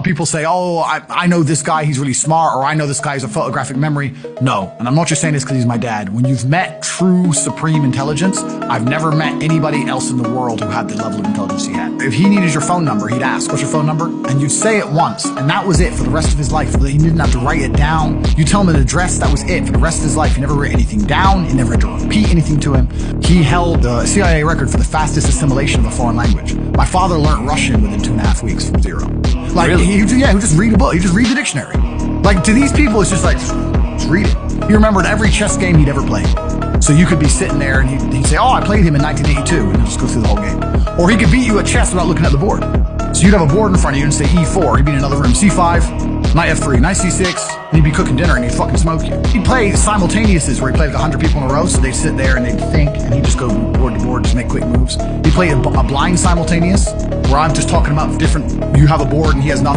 People say, oh, I know this guy, he's really smart, or I know this guy has a photographic memory. No, and I'm not just saying this because he's my dad. When you've met true supreme intelligence, I've never met anybody else in the world who had the level of intelligence he had. If he needed your phone number, he'd ask, what's your phone number? And you'd say it once, and that was it for the rest of his life. He didn't have to write it down. You tell him an address, that was it for the rest of his life. He never wrote anything down, he never had to repeat anything to him. He held the CIA record for the fastest assimilation of a foreign language. My father learned Russian within 2.5 weeks from zero. Like, really? he would just read a book. He'd just read the dictionary. Like, to these people, it's just like, just read it. He remembered every chess game he'd ever played. So you could be sitting there and he'd say, oh, I played him in 1982, and he'd just go through the whole game. Or he could beat you at chess without looking at the board. So you'd have a board in front of you and say E4. He'd be in another room, C5, knight F3, knight C6, and he'd be cooking dinner and he'd fucking smoke you. He'd play simultaneouses where he'd play like 100 people in a row, so they'd sit there and they'd think, and he'd just go board to board, just make quick moves. He'd play a blind simultaneous, where I'm just talking about different, you have a board and he has nothing.